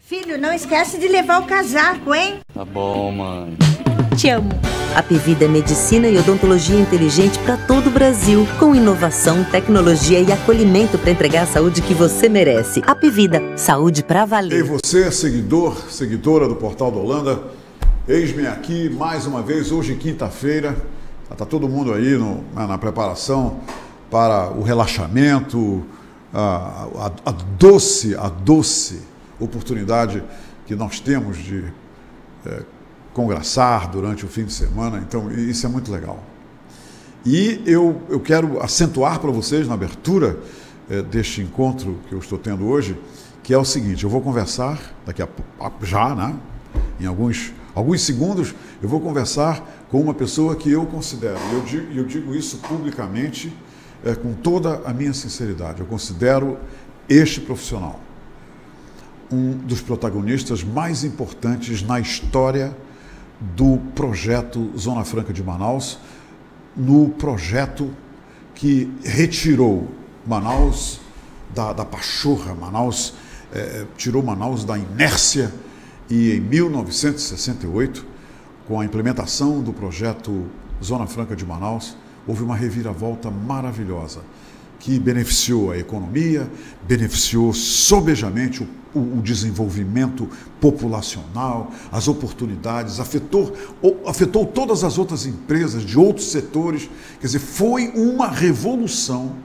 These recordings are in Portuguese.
Filho, não esquece de levar o casaco, hein? Tá bom, mãe. Te amo. Apvida é medicina e odontologia inteligente para todo o Brasil, com inovação, tecnologia e acolhimento para entregar a saúde que você merece. Apvida, saúde para valer. E você, seguidor, seguidora do Portal da Holanda, eis-me aqui mais uma vez, hoje quinta-feira. Está todo mundo aí na preparação para o relaxamento, a doce oportunidade que nós temos de conversar durante o fim de semana. Então, isso é muito legal. E eu quero acentuar para vocês, na abertura deste encontro que eu estou tendo hoje, que é o seguinte: eu vou conversar daqui a já, né? Em alguns segundos, eu vou conversar com uma pessoa que eu considero, e eu digo isso publicamente, com toda a minha sinceridade, eu considero este profissional um dos protagonistas mais importantes na história do projeto Zona Franca de Manaus, no projeto que retirou Manaus da pachorra, tirou Manaus da inércia, e em 1968, com a implementação do projeto Zona Franca de Manaus, houve uma reviravolta maravilhosa que beneficiou a economia, beneficiou sobejamente o desenvolvimento populacional, as oportunidades, afetou todas as outras empresas de outros setores. Quer dizer, foi uma revolução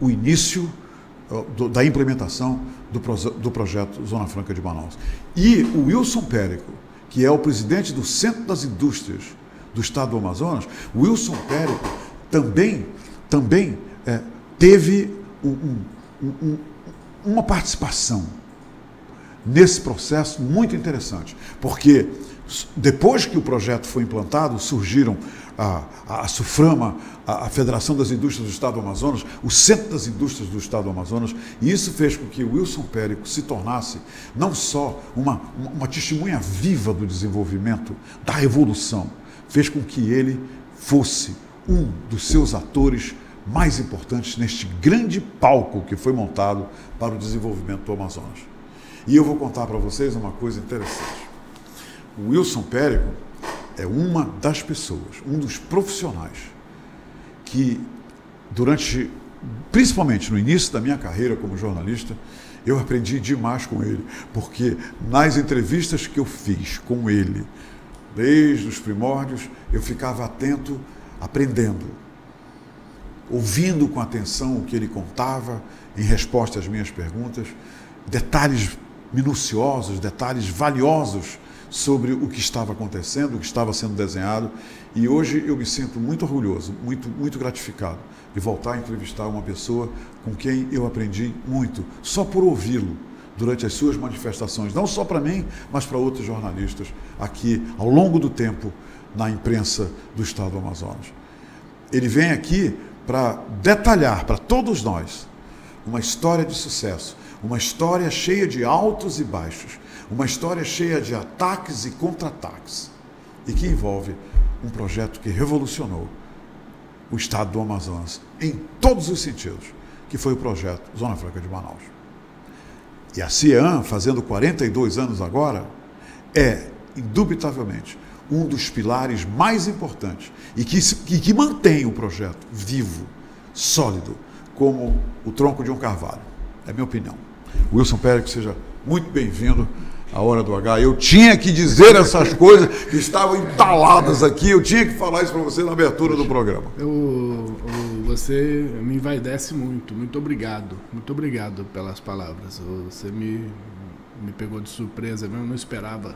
o início da implementação do projeto Zona Franca de Manaus. E o Wilson Périco, que é o presidente do Centro das Indústrias do Estado do Amazonas, o Wilson Périco também teve uma participação nesse processo muito interessante, porque depois que o projeto foi implantado, surgiram a SUFRAMA, a Federação das Indústrias do Estado do Amazonas, o Centro das Indústrias do Estado do Amazonas, e isso fez com que o Wilson Périco se tornasse não só uma testemunha viva do desenvolvimento, da revolução, fez com que ele fosse um dos seus atores mais importantes neste grande palco que foi montado para o desenvolvimento do Amazonas. E eu vou contar para vocês uma coisa interessante. O Wilson Périco é uma das pessoas, um dos profissionais que, principalmente no início da minha carreira como jornalista, eu aprendi demais com ele, porque nas entrevistas que eu fiz com ele, desde os primórdios, eu ficava atento, aprendendo, ouvindo com atenção o que ele contava em resposta às minhas perguntas, detalhes minuciosos, detalhes valiosos sobre o que estava acontecendo, o que estava sendo desenhado. E hoje eu me sinto muito orgulhoso, muito gratificado de voltar a entrevistar uma pessoa com quem eu aprendi muito, só por ouvi-lo durante as suas manifestações, não só para mim, mas para outros jornalistas aqui ao longo do tempo na imprensa do Estado do Amazonas. Ele vem aqui para detalhar para todos nós uma história de sucesso, uma história cheia de altos e baixos, uma história cheia de ataques e contra-ataques, e que envolve um projeto que revolucionou o Estado do Amazonas em todos os sentidos, que foi o projeto Zona Franca de Manaus. E a CIEAM, fazendo 42 anos agora, é, indubitavelmente, um dos pilares mais importantes e que mantém o projeto vivo, sólido, como o tronco de um carvalho. É a minha opinião. Wilson Périco, seja muito bem-vindo à Hora do H. Eu tinha que dizer essas coisas que estavam entaladas aqui, eu tinha que falar isso para você na abertura do programa. Você me envaidece muito. Muito obrigado pelas palavras. Você me pegou de surpresa, eu não esperava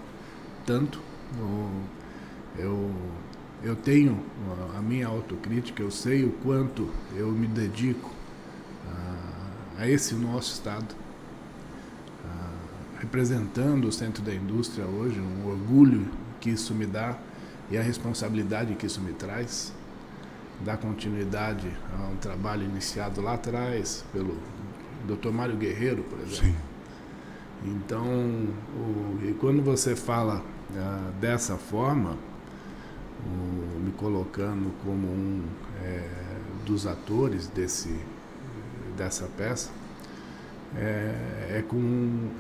tanto. Eu tenho a minha autocrítica, eu sei o quanto eu me dedico a esse nosso Estado, representando o Centro da Indústria hoje, um orgulho que isso me dá e a responsabilidade que isso me traz, dar continuidade a um trabalho iniciado lá atrás pelo Dr. Mário Guerreiro, por exemplo. Sim. Então, e quando você fala dessa forma, me colocando como um dos atores dessa peça,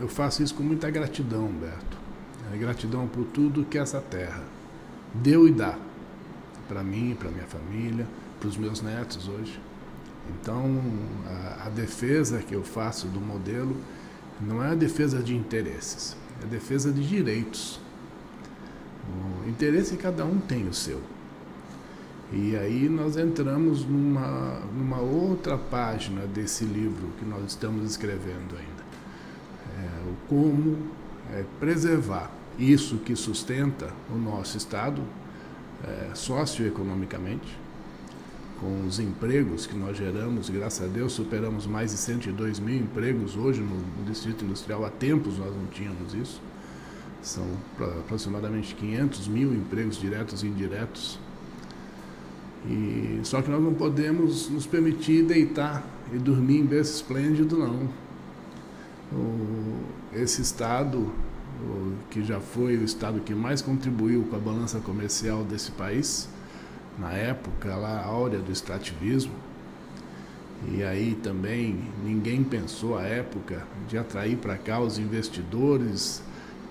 eu faço isso com muita gratidão, Humberto. Gratidão por tudo que essa terra deu e dá para mim, para minha família, para os meus netos hoje. Então, a defesa que eu faço do modelo não é a defesa de interesses, é a defesa de direitos. O interesse cada um tem o seu. E aí nós entramos numa outra página desse livro que nós estamos escrevendo ainda. O como preservar isso que sustenta o nosso Estado socioeconomicamente, com os empregos que nós geramos, graças a Deus superamos mais de 102 mil empregos hoje no Distrito Industrial. Há tempos nós não tínhamos isso. São aproximadamente 500 mil empregos diretos e indiretos. Só que nós não podemos nos permitir deitar e dormir em berço esplêndido, não. Esse Estado, que já foi o Estado que mais contribuiu com a balança comercial desse país, na época lá áurea do extrativismo, e aí também ninguém pensou à época de atrair para cá os investidores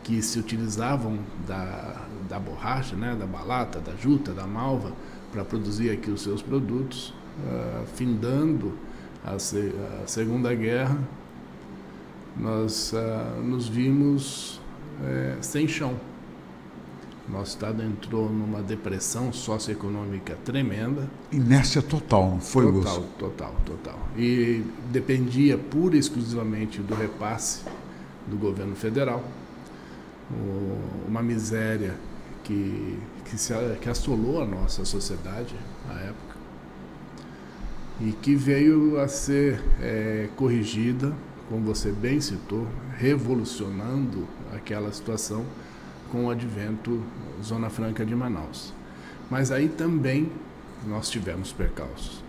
que se utilizavam da borracha, né, da balata, da juta, da malva, para produzir aqui os seus produtos. Findando a Segunda Guerra, nós nos vimos sem chão. Nosso Estado entrou numa depressão socioeconômica tremenda. Inércia total, não foi, Wilson? Total. E dependia pura e exclusivamente do repasse do governo federal. Uma miséria que assolou a nossa sociedade na época e que veio a ser corrigida, como você bem citou, revolucionando aquela situação com o advento Zona Franca de Manaus. Mas aí também nós tivemos percalços,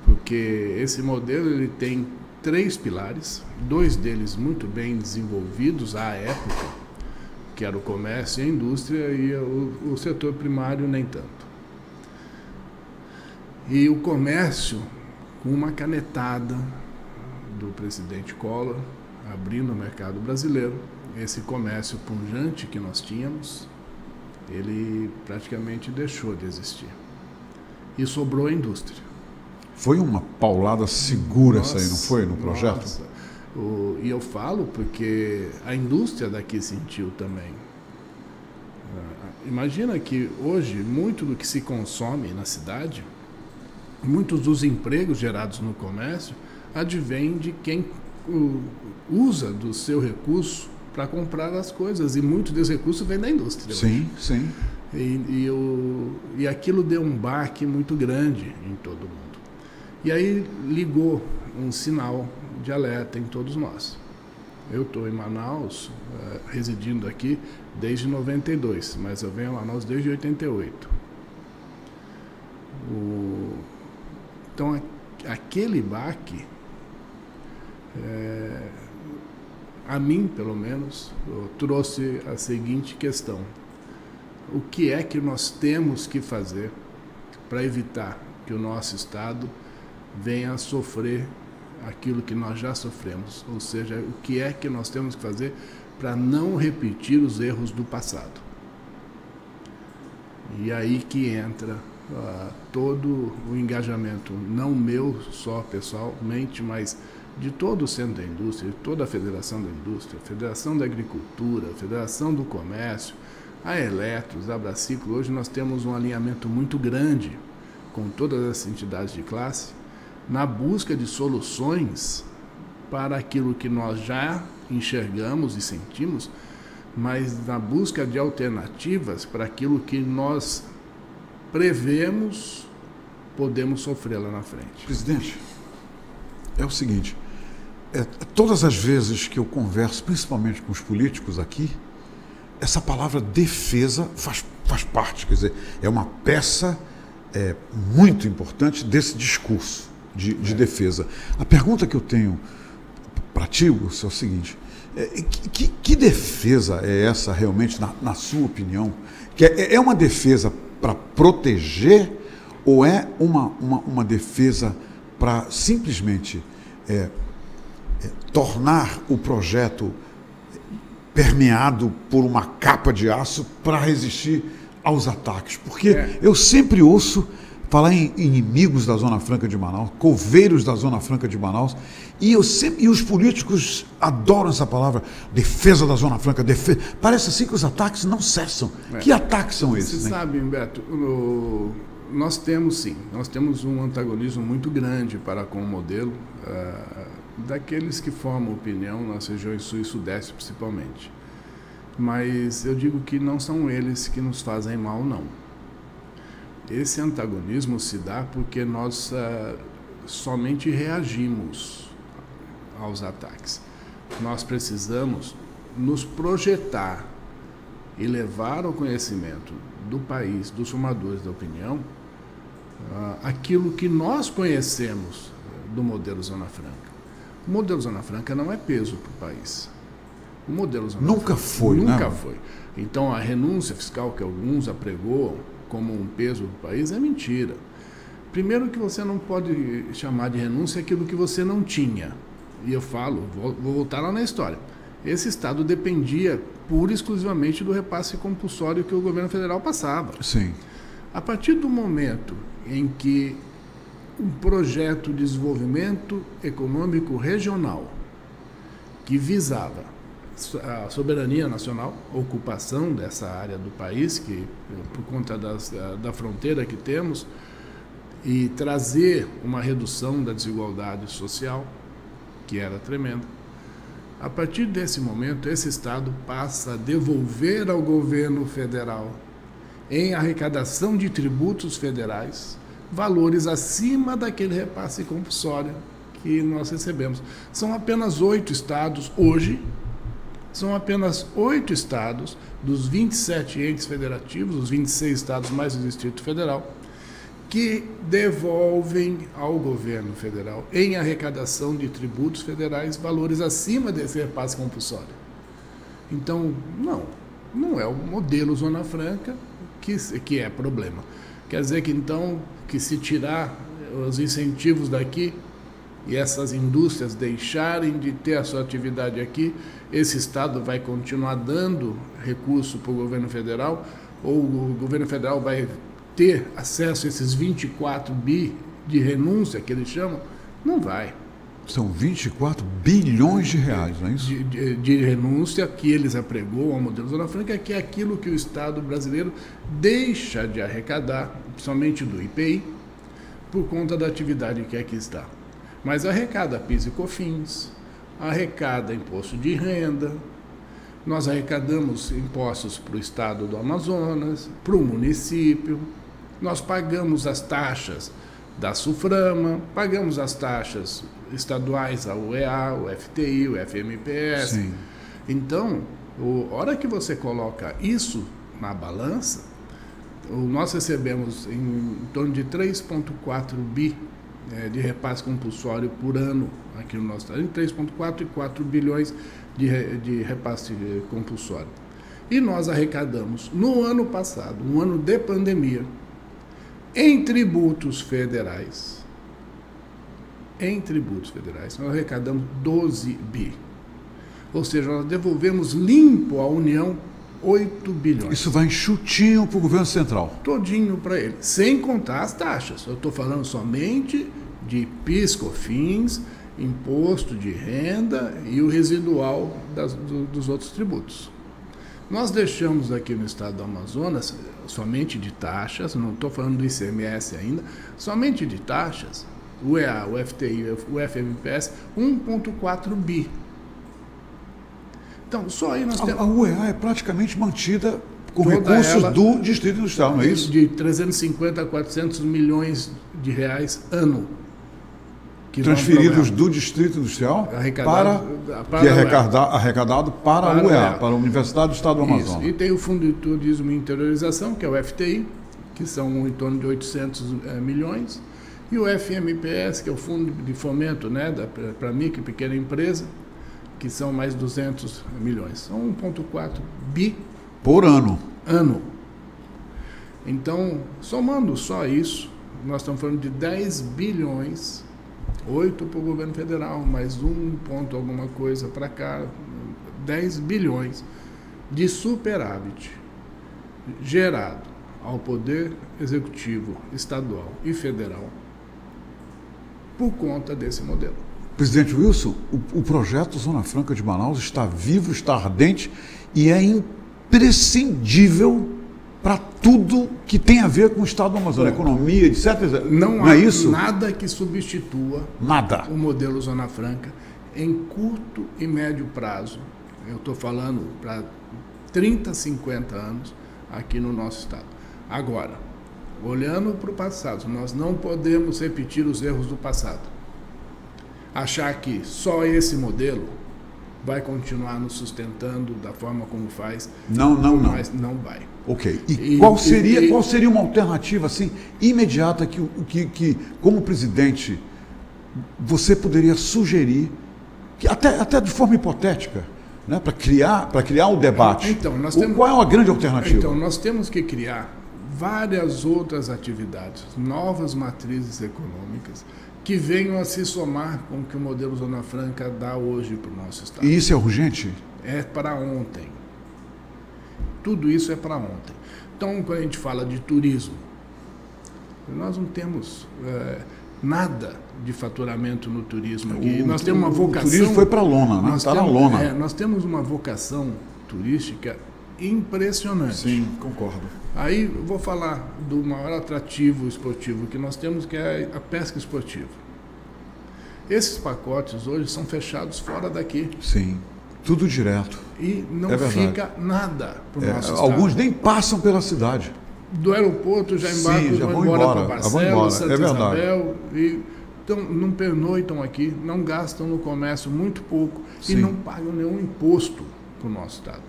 porque esse modelo ele tem 3 pilares, 2 deles muito bem desenvolvidos à época, que era o comércio e a indústria, e o setor primário nem tanto. E o comércio, com uma canetada do presidente Collor, abrindo o mercado brasileiro, esse comércio pujante que nós tínhamos, ele praticamente deixou de existir. E sobrou a indústria. Foi uma paulada segura essa aí, não foi, no projeto? Nossa. E eu falo porque a indústria daqui sentiu também. Imagina que hoje, muito do que se consome na cidade, muitos dos empregos gerados no comércio, advém de quem usa do seu recurso para comprar as coisas, e muito desse recurso vem da indústria. Sim, sim. E aquilo deu um baque muito grande em todo mundo. E aí ligou um sinal de alerta em todos nós. Eu estou em Manaus, residindo aqui desde 92, mas eu venho a Manaus desde 88. Então, aquele baque, a mim, pelo menos, trouxe a seguinte questão: o que é que nós temos que fazer para evitar que o nosso Estado venha a sofrer aquilo que nós já sofremos? Ou seja, o que é que nós temos que fazer para não repetir os erros do passado? E aí que entra todo o engajamento, não meu só pessoalmente, mas de todo o Centro da Indústria, de toda a Federação da Indústria, a Federação da Agricultura, a Federação do Comércio, a Eletros, a Abraciclo. Hoje nós temos um alinhamento muito grande com todas as entidades de classe na busca de soluções para aquilo que nós já enxergamos e sentimos, mas na busca de alternativas para aquilo que nós prevemos podemos sofrer lá na frente. Presidente, é o seguinte, todas as vezes que eu converso, principalmente com os políticos aqui, essa palavra defesa faz parte, quer dizer, é uma peça muito importante desse discurso de defesa. A pergunta que eu tenho para ti, Wilson, é o seguinte: que defesa é essa realmente, na sua opinião? Que é uma defesa para proteger ou é uma defesa para simplesmente tornar o projeto permeado por uma capa de aço para resistir aos ataques. Porque eu sempre ouço falar em inimigos da Zona Franca de Manaus, coveiros da Zona Franca de Manaus, e os políticos adoram essa palavra, defesa da Zona Franca, defesa. Parece assim que os ataques não cessam. Que ataques são esses? Você sabe, Humberto, nós temos um antagonismo muito grande para com o modelo daqueles que formam opinião nas regiões sul e sudeste, principalmente. Mas eu digo que não são eles que nos fazem mal, não. Esse antagonismo se dá porque nós somente reagimos aos ataques. Nós precisamos nos projetar e levar ao conhecimento do país, dos formadores da opinião, aquilo que nós conhecemos do modelo Zona Franca. O modelo Zona Franca não é peso para o país. O modelo Zona Nunca Franca foi, né? Nunca foi. Então, a renúncia fiscal que alguns apregoam como um peso do país é mentira. Primeiro que você não pode chamar de renúncia aquilo que você não tinha. E eu falo, vou voltar lá na história. Esse Estado dependia pura e exclusivamente do repasse compulsório que o governo federal passava. Sim. A partir do momento em que um projeto de desenvolvimento econômico regional que visava a soberania nacional, a ocupação dessa área do país, que por conta da fronteira que temos, e trazer uma redução da desigualdade social, que era tremenda. A partir desse momento, esse Estado passa a devolver ao governo federal, em arrecadação de tributos federais, valores acima daquele repasse compulsório que nós recebemos. São apenas 8 estados hoje, são apenas 8 estados dos 27 entes federativos, os 26 estados mais o Distrito Federal, que devolvem ao governo federal, em arrecadação de tributos federais, valores acima desse repasse compulsório. Então, não é o modelo Zona Franca que é problema. Quer dizer que, então, que se tirar os incentivos daqui e essas indústrias deixarem de ter a sua atividade aqui, esse Estado vai continuar dando recurso para o governo federal, ou o governo federal vai ter acesso a esses 24 bi de renúncia, que eles chamam? Não vai. São 24 bilhões de reais, não é isso? De renúncia que eles apregoam ao modelo Zona Franca, que é aquilo que o Estado brasileiro deixa de arrecadar, principalmente do IPI, por conta da atividade que aqui está. Mas arrecada PIS e COFINS, arrecada imposto de renda, nós arrecadamos impostos para o Estado do Amazonas, para o município, nós pagamos as taxas da SUFRAMA, pagamos as taxas estaduais, a UEA, o FTI, o FMPS. Sim. Então, a hora que você coloca isso na balança, nós recebemos em torno de 3,4 bi de repasse compulsório por ano aqui no nosso estado, em 3,4 e 4 bilhões de repasse compulsório. E nós arrecadamos, no ano passado, um ano de pandemia, em tributos federais, nós arrecadamos 12 bi. Ou seja, nós devolvemos limpo à União 8 bilhões. Isso vai enxutinho para o governo central. Todinho para ele, sem contar as taxas. Eu estou falando somente de PIS, COFINS, imposto de renda e o residual dos outros tributos. Nós deixamos aqui no estado do Amazonas, somente de taxas, não estou falando do ICMS ainda, somente de taxas, o UEA, o FTI, o FMPS, 1,4 bi. Então, só aí nós temos... A UEA é praticamente mantida com recursos do Distrito Industrial, não é isso? De 350 a 400 milhões de reais ano. Transferidos do Distrito Industrial arrecadado para a UEA, para a Universidade do Estado do Amazonas. Isso. E tem o Fundo de Turismo e Interiorização, que é o FTI, que são em torno de 800 milhões, e o FMPS, que é o Fundo de Fomento, né, para micro e pequena empresa, que são mais 200 milhões. São 1,4 bi por ano. Então, somando só isso, nós estamos falando de 10 bilhões 8 para o governo federal, mais 1 ponto alguma coisa para cá, 10 bilhões de superávit gerado ao Poder Executivo Estadual e Federal por conta desse modelo. Presidente Wilson, o projeto Zona Franca de Manaus está vivo, está ardente e é imprescindível para tudo que tem a ver com o Estado do Amazonas, economia, etc. Não é há isso? nada que substitua o modelo Zona Franca em curto e médio prazo. Eu estou falando para 30, 50 anos aqui no nosso Estado. Agora, olhando para o passado, nós não podemos repetir os erros do passado. Achar que só esse modelo vai continuar nos sustentando da forma como faz. Não. Mas não vai. Ok. Qual seria uma alternativa assim imediata que como presidente você poderia sugerir, que até de forma hipotética, né, para criar o debate? Então, qual é a grande alternativa? Então, nós temos que criar várias outras atividades, novas matrizes econômicas, que venham a se somar com o que o modelo Zona Franca dá hoje para o nosso Estado. E isso é urgente? É para ontem. Tudo isso é para ontem. Então, quando a gente fala de turismo, nós não temos nada de faturamento no turismo aqui. Nós temos uma vocação... O turismo foi para a lona, né? Está na lona. Nós temos uma vocação turística impressionante. Sim, concordo. Aí eu vou falar do maior atrativo esportivo que nós temos, que é a pesca esportiva. Esses pacotes hoje são fechados fora daqui. Sim, tudo direto. E não fica nada para o nosso Estado. Alguns nem passam pela cidade. Do aeroporto já embarcam, já vão embora para Barcelos, Santa Isabel. Então não pernoitam aqui, não gastam no comércio muito pouco. Sim. E não pagam nenhum imposto para o nosso Estado.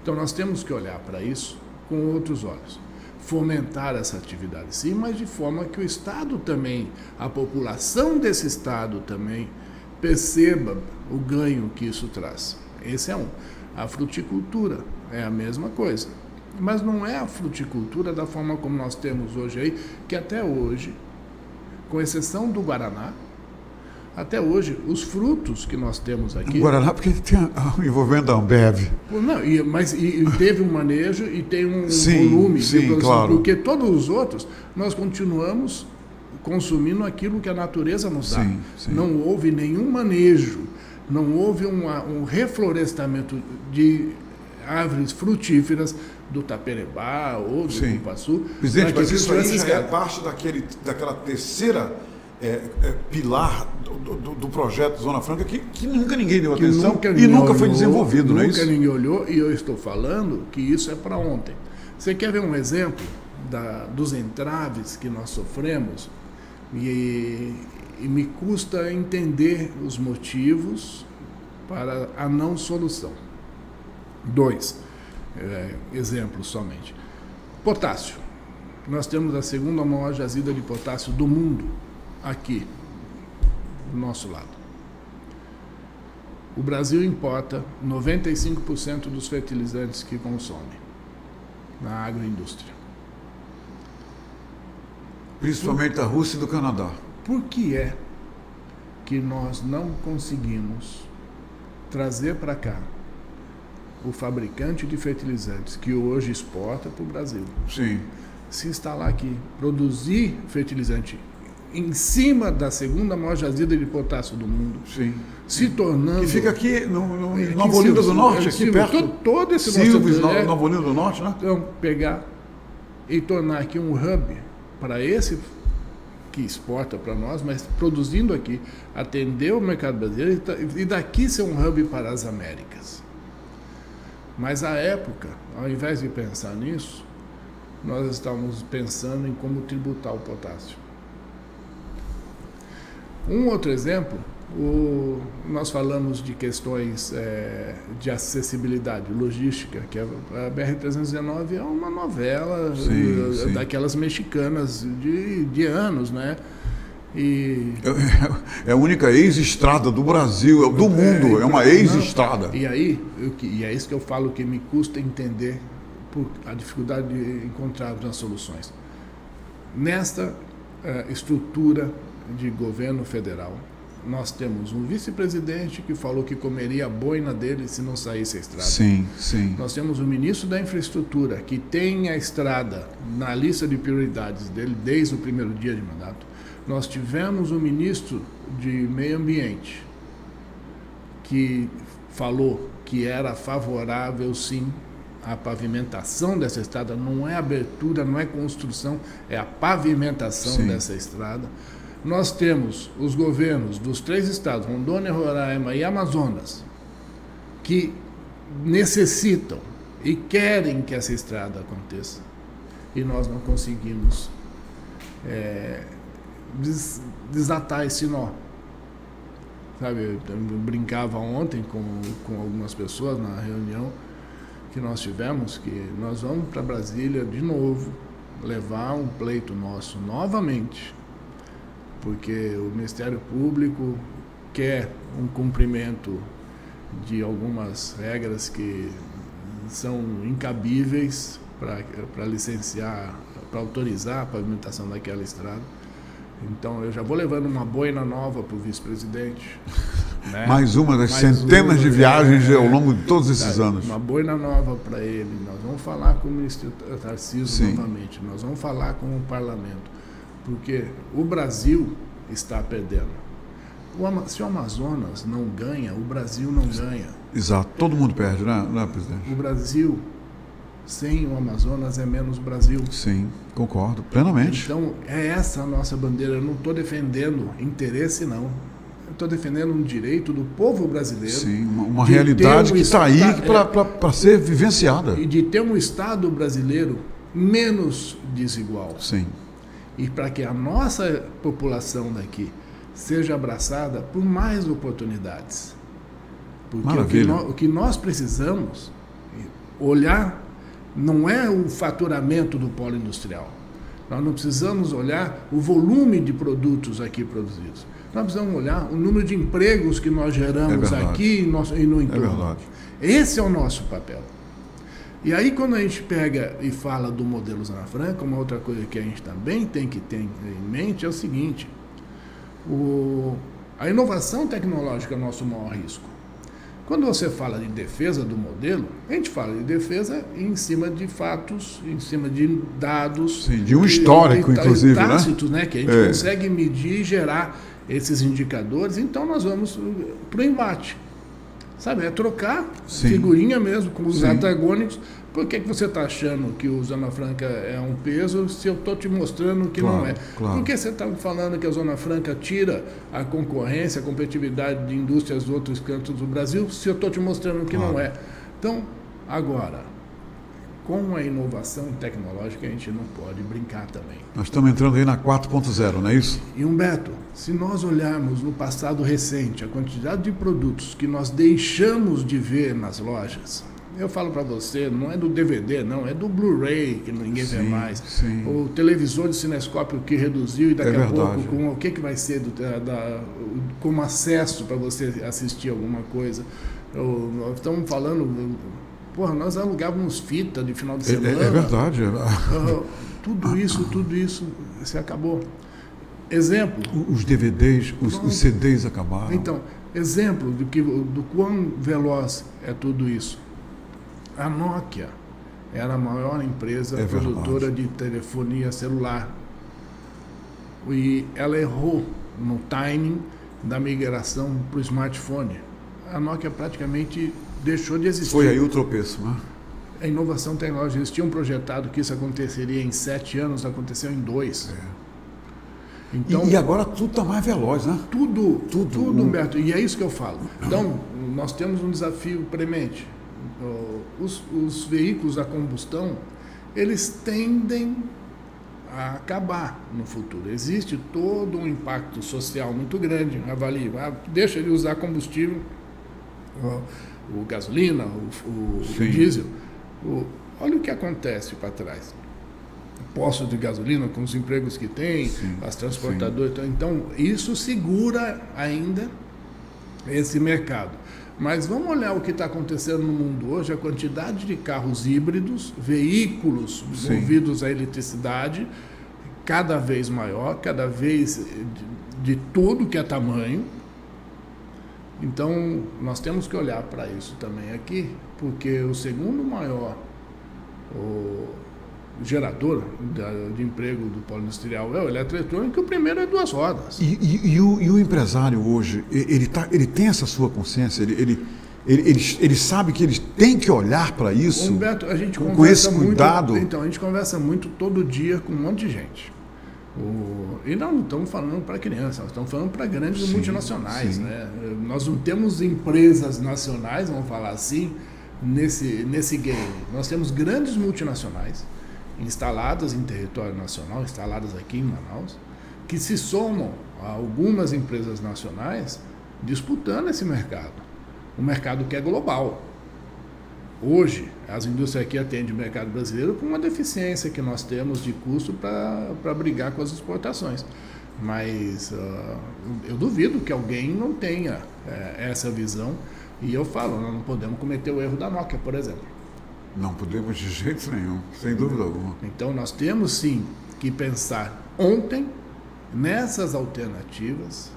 Então nós temos que olhar para isso com outros olhos. Fomentar essa atividade, sim, mas de forma que o Estado também, a população desse Estado também, perceba o ganho que isso traz. Esse é um. A fruticultura é a mesma coisa. Mas não é a fruticultura da forma como nós temos hoje aí, que até hoje, com exceção do Guaraná, até hoje, os frutos que nós temos aqui... O Guaraná, porque tem envolvendo a Ambev. Não, mas teve um manejo e tem um volume de produção, claro. Porque todos os outros, nós continuamos consumindo aquilo que a natureza nos dá. Sim. Não houve nenhum manejo, não houve um reflorestamento de árvores frutíferas do Taperebá ou do Cupuaçu. Presidente, mas isso aí já é parte daquela terceira pilar do projeto Zona Franca que nunca ninguém deu atenção e nunca foi desenvolvido, não é isso? Nunca ninguém olhou, e eu estou falando que isso é para ontem. Você quer ver um exemplo dos entraves que nós sofremos? E me custa entender os motivos para a não solução. 2 exemplos somente. Potássio. Nós temos a segunda maior jazida de potássio do mundo aqui, do nosso lado. O Brasil importa 95% dos fertilizantes que consome na agroindústria. Principalmente da Rússia e do Canadá. Por que é que nós não conseguimos trazer para cá o fabricante de fertilizantes que hoje exporta para o Brasil? Sim. Se instalar aqui, produzir fertilizante em cima da segunda maior jazida de potássio do mundo, sim, se tornando... Que fica aqui no Nova Olinda do Norte, aqui perto. Todo esse Silves, Nova Olinda do Norte, né? Então, pegar e tornar aqui um hub para esse que exporta para nós, mas produzindo aqui, atender o mercado brasileiro e daqui ser um hub para as Américas. Mas à época, ao invés de pensar nisso, nós estávamos pensando em como tributar o potássio. Um outro exemplo, nós falamos de questões de acessibilidade, logística, que a BR-319 é uma novela daquelas mexicanas de anos, né? É a única ex-estrada do Brasil, do mundo, é uma ex-estrada. E é isso que eu falo que me custa entender a dificuldade de encontrar as soluções. Nesta estrutura de governo federal. Nós temos um vice-presidente que falou que comeria a boina dele se não saísse a estrada. Sim, sim. Nós temos o ministro da Infraestrutura, que tem a estrada na lista de prioridades dele desde o primeiro dia de mandato. Nós tivemos o ministro de Meio Ambiente, que falou que era favorável, sim, à pavimentação dessa estrada. Não é abertura, não é construção, é a pavimentação sim. dessa estrada. Nós temos os governos dos 3 estados, Rondônia, Roraima e Amazonas, que necessitam e querem que essa estrada aconteça. E nós não conseguimos desatar esse nó. Sabe, eu brincava ontem com algumas pessoas na reunião que nós tivemos, que nós vamos para Brasília de novo, levar um pleito nosso novamente, porque o Ministério Público quer um cumprimento de algumas regras que são incabíveis para licenciar, para autorizar a pavimentação daquela estrada. Então eu já vou levando uma boina nova para o vice-presidente. Né? Mais uma das centenas de viagens ao longo de todos esses anos. Uma boina nova para ele. Nós vamos falar com o ministro Tarcísio novamente. Nós vamos falar com o parlamento. Porque o Brasil está perdendo. Se o Amazonas não ganha, o Brasil não ganha. Exato. Todo mundo perde, né, presidente? O Brasil, sem o Amazonas, é menos Brasil. Sim, concordo plenamente. Então, é essa a nossa bandeira. Eu não estou defendendo interesse, não. Eu estou defendendo um direito do povo brasileiro. Sim, uma realidade que está aí para ser vivenciada. E de ter um Estado brasileiro menos desigual. Sim. E para que a nossa população daqui seja abraçada por mais oportunidades. Porque o que nós precisamos olhar não é o faturamento do polo industrial. Nós não precisamos olhar o volume de produtos aqui produzidos. Nós precisamos olhar o número de empregos que nós geramos aqui e no entorno. É verdade. Esse é o nosso papel. E aí, quando a gente pega e fala do modelo Zona Franca, uma outra coisa que a gente também tem que ter em mente é o seguinte: a inovação tecnológica é o nosso maior risco. Quando você fala de defesa do modelo, a gente fala de defesa em cima de fatos, em cima de dados. Sim, de um histórico, inclusive, tácitos, né? Que a gente consegue medir e gerar esses indicadores. Então, nós vamos para o embate. Sabe, é trocar figurinha mesmo com os antagônicos. Por que você está achando que o Zona Franca é um peso se eu estou te mostrando que não é? Claro. Por que você está falando que a Zona Franca tira a concorrência, a competitividade de indústrias dos outros cantos do Brasil se eu estou te mostrando que não é? Então, agora, com a inovação tecnológica a gente não pode brincar também. Nós estamos entrando aí na 4.0, não é isso? E Humberto, se nós olharmos no passado recente a quantidade de produtos que nós deixamos de ver nas lojas, eu falo para você, não é do DVD, não, é do Blu-ray que ninguém vê mais. Sim. O televisor de cinescópio que reduziu e daqui a pouco com o que vai ser como acesso para você assistir alguma coisa. Nós estamos falando, nós alugávamos fita de final de semana. É verdade. Tudo isso se acabou. Exemplo. Os DVDs, os CDs acabaram. Então, exemplo do quão veloz é tudo isso. A Nokia era a maior empresa produtora de telefonia celular. E ela errou no timing da migração para o smartphone. A Nokia praticamente deixou de existir. Foi aí o tropeço, né? A inovação tecnológica, eles tinham projetado que isso aconteceria em 7 anos, aconteceu em 2. Então, e agora tudo está mais veloz, né? Tudo, Humberto. E é isso que eu falo. Então, nós temos um desafio premente. Os veículos a combustão, eles tendem a acabar no futuro. Existe todo um impacto social muito grande. Avalie, deixa de usar combustível, o gasolina, o diesel. Olha o que acontece para trás. Postos de gasolina, com os empregos que tem, as transportadoras. Então, isso segura ainda esse mercado. Mas vamos olhar o que está acontecendo no mundo hoje, a quantidade de carros híbridos, veículos movidos à eletricidade, cada vez maior, cada vez de tudo que é tamanho. Então, nós temos que olhar para isso também aqui, porque o segundo maior gerador de emprego do polo industrial é o eletroeletrônico, e o primeiro é duas rodas. E o empresário hoje, ele tem essa sua consciência, ele sabe que ele tem que olhar para isso, Humberto, a gente com esse cuidado? Então, a gente conversa muito todo dia com um monte de gente. E não estamos falando para crianças, nós estamos falando para grandes multinacionais. Né? Nós não temos empresas nacionais, vamos falar assim, nesse game. Nós temos grandes multinacionais instaladas em território nacional, instaladas aqui em Manaus, que se somam a algumas empresas nacionais disputando esse mercado. Um mercado que é global. Hoje, as indústrias aqui atendem o mercado brasileiro por uma deficiência que nós temos de custo para brigar com as exportações. Mas eu duvido que alguém não tenha essa visão. E eu falo, nós não podemos cometer o erro da Nokia, por exemplo. Não podemos de jeito nenhum, sem dúvida alguma. Então, nós temos sim que pensar ontem nessas alternativas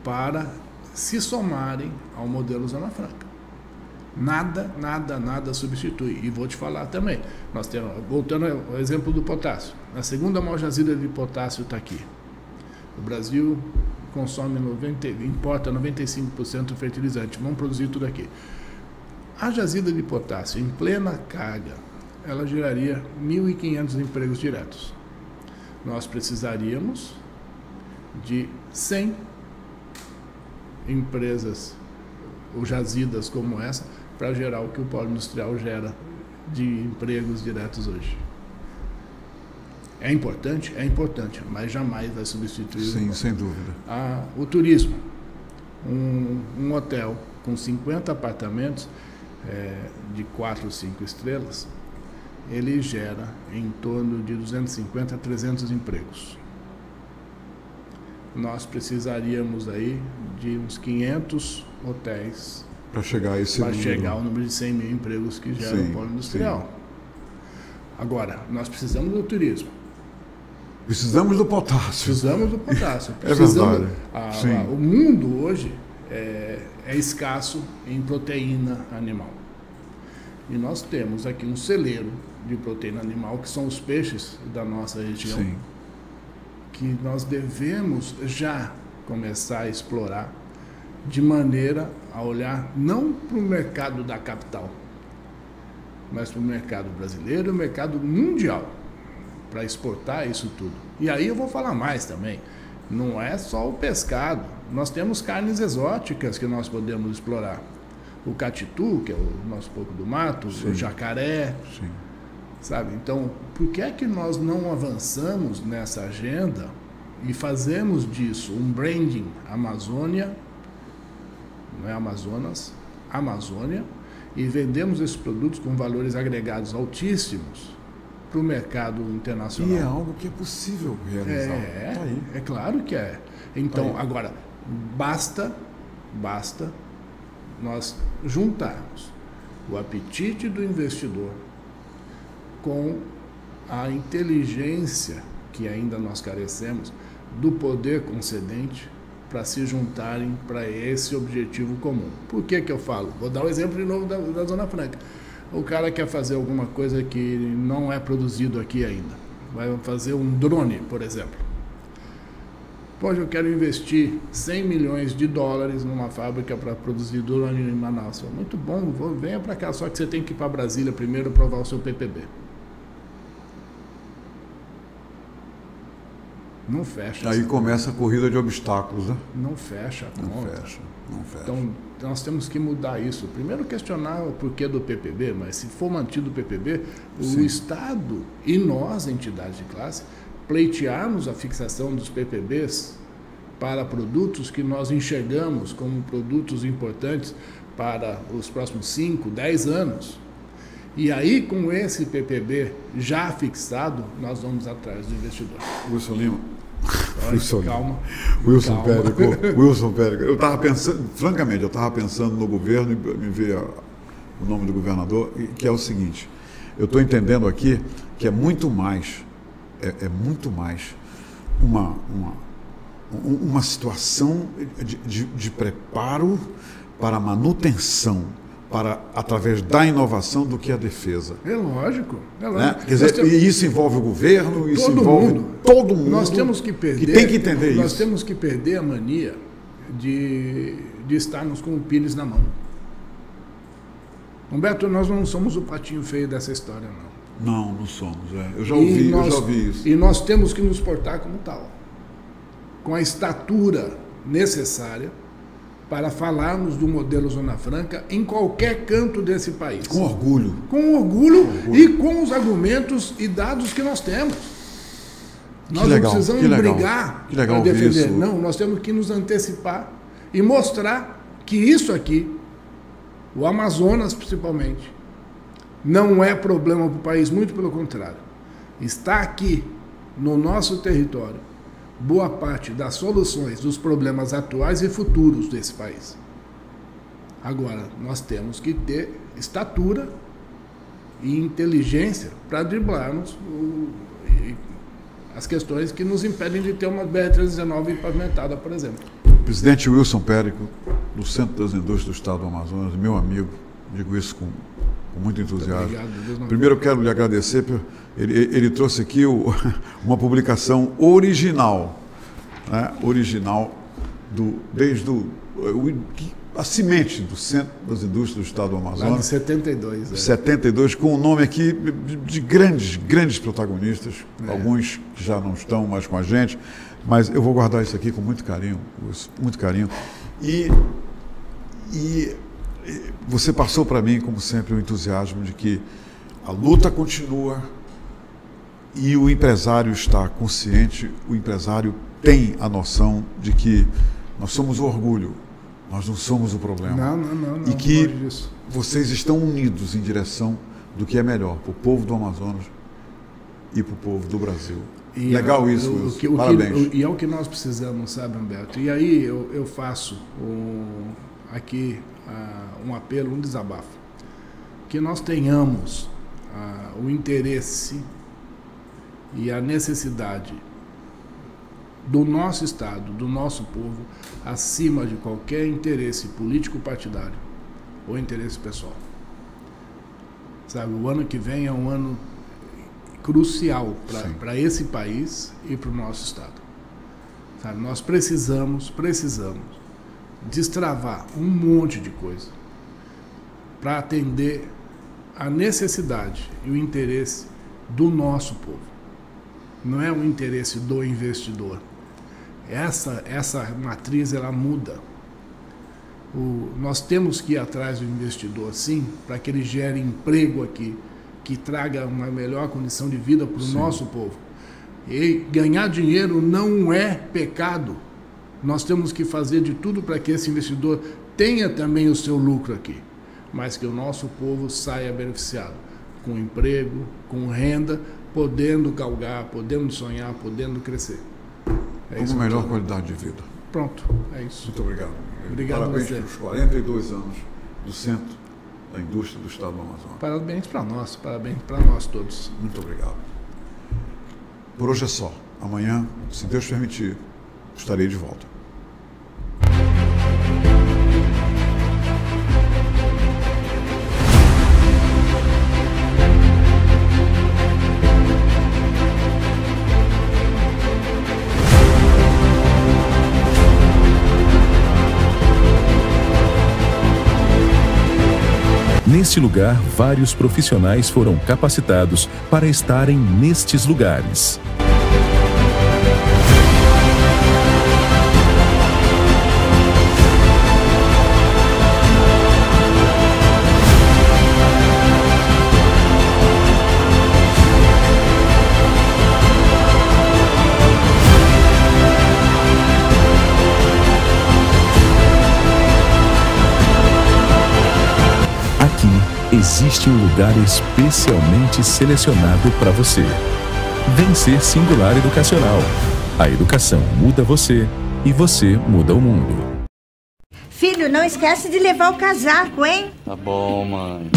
para se somarem ao modelo Zona Franca. Nada substitui. E vou te falar também, nós temos, voltando ao exemplo do potássio, a segunda maior jazida de potássio está aqui. O Brasil consome importa 95% do fertilizante, vamos produzir tudo aqui. A jazida de potássio, em plena carga, ela geraria 1.500 empregos diretos. Nós precisaríamos de 100 empresas ou jazidas como essa para gerar o que o polo industrial gera de empregos diretos hoje. É importante, mas jamais vai substituir. Sim, sem dúvida. O turismo. Um hotel com 50 apartamentos de 4 ou 5 estrelas, ele gera em torno de 250 a 300 empregos. Nós precisaríamos aí de uns 500 hotéis para chegar ao número de 100 mil empregos que gera o polo industrial. Sim. Agora, nós precisamos do turismo. Precisamos do potássio. É verdade. O mundo hoje é escasso em proteína animal. E nós temos aqui um celeiro de proteína animal, que são os peixes da nossa região. Sim. Que nós devemos já começar a explorar de maneira a olhar não para o mercado da capital, mas para o mercado brasileiro e o mercado mundial, para exportar isso tudo. E aí eu vou falar mais também, não é só o pescado, nós temos carnes exóticas que nós podemos explorar. O catitu, que é o nosso porco do mato, sim, o jacaré, sim, sabe? Então, por que é que nós não avançamos nessa agenda e fazemos disso um branding Amazônia, não é Amazonas, Amazônia, e vendemos esses produtos com valores agregados altíssimos para o mercado internacional? E é algo que é possível realizar. É claro que é. Então, agora, basta nós juntarmos o apetite do investidor com a inteligência que ainda nós carecemos do poder concedente para se juntarem para esse objetivo comum. Por que eu falo? Vou dar um exemplo de novo da Zona Franca. O cara quer fazer alguma coisa que não é produzido aqui ainda. Vai fazer um drone, por exemplo. Poxa, eu quero investir 100 milhões de dólares numa fábrica para produzir drone em Manaus. Muito bom, venha para cá, só que você tem que ir para Brasília primeiro provar o seu PPB. Não fecha. Aí começa a corrida de obstáculos, né? Não fecha a conta. Não fecha. Então, nós temos que mudar isso. Primeiro, questionar o porquê do PPB, mas se for mantido o PPB, sim, o Estado e nós, entidades de classe, pleitearmos a fixação dos PPBs para produtos que nós enxergamos como produtos importantes para os próximos 5, 10 anos. E aí, com esse PPB já fixado, nós vamos atrás do investidor. Wilson Lima. Calma. Wilson Périco. Eu estava pensando, francamente, eu estava pensando no governo e me veio o nome do governador, que é o seguinte: eu estou entendendo aqui que é muito mais é muito mais uma situação de preparo para a manutenção, através da inovação, do que a defesa. É lógico. Né? Quer dizer, e isso envolve o governo, isso envolve todo mundo. Nós temos que perder, tem que entender isso. Nós temos que perder a mania de estarmos com o pires na mão. Humberto, nós não somos o patinho feio dessa história, não. Não somos. Eu já ouvi isso. E nós temos que nos portar como tal, com a estatura necessária para falarmos do modelo Zona Franca em qualquer canto desse país. Com orgulho. Com orgulho e com os argumentos e dados que nós temos. Nós não precisamos brigar para defender. Isso. Não, nós temos que nos antecipar e mostrar que isso aqui, o Amazonas principalmente, não é problema para o país, muito pelo contrário. Está aqui, no nosso território, boa parte das soluções dos problemas atuais e futuros desse país. Agora, nós temos que ter estatura e inteligência para driblarmos as questões que nos impedem de ter uma BR-319 pavimentada, por exemplo. Presidente Wilson Périco, do Centro das Indústrias do Estado do Amazonas, meu amigo, digo isso com muito entusiasmo. Muito obrigado. Primeiro eu quero lhe agradecer, ele trouxe aqui uma publicação original, né? Original, desde a semente do Centro das Indústrias do Estado do Amazonas. Lá de 72. 72, com o nome aqui de grandes protagonistas, alguns que já não estão mais com a gente, mas eu vou guardar isso aqui com muito carinho, E você passou para mim, como sempre, o entusiasmo de que a luta continua e o empresário está consciente, o empresário tem a noção de que nós somos o orgulho, nós não somos o problema. Não. E que vocês estão unidos em direção do que é melhor para o povo do Amazonas e para o povo do Brasil. Legal isso, Wilson. Parabéns. E é o que nós precisamos, sabe, Humberto? E aí eu faço aqui um apelo, um desabafo. Que nós tenhamos o interesse e a necessidade do nosso Estado, do nosso povo, acima de qualquer interesse político-partidário ou interesse pessoal. Sabe, o ano que vem é um ano crucial para esse país e para o nosso Estado. Sabe, nós precisamos destravar um monte de coisa para atender a necessidade e o interesse do nosso povo. Não é o interesse do investidor. Essa matriz, ela muda. Nós temos que ir atrás do investidor, sim, para que ele gere emprego aqui, que traga uma melhor condição de vida para o nosso povo. E ganhar dinheiro não é pecado. Nós temos que fazer de tudo para que esse investidor tenha também o seu lucro aqui, mas que o nosso povo saia beneficiado, com emprego, com renda, podendo galgar, podendo sonhar, podendo crescer. Com melhor qualidade de vida. Pronto, é isso. Muito obrigado. Obrigado. Parabéns pelos 42 anos do Centro da Indústria do Estado do Amazonas. Parabéns para nós todos. Muito obrigado. Por hoje é só. Amanhã, se Deus permitir, estarei de volta. Neste lugar, vários profissionais foram capacitados para estarem nestes lugares. Existe um lugar especialmente selecionado para você. Vencer Singular Educacional. A educação muda você e você muda o mundo. Filho, não esquece de levar o casaco, hein? Tá bom, mãe.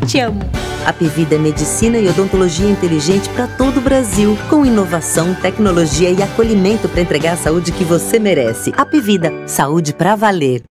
Te amo. Apvida é medicina e odontologia inteligente para todo o Brasil, com inovação, tecnologia e acolhimento para entregar a saúde que você merece. Apvida, saúde pra valer.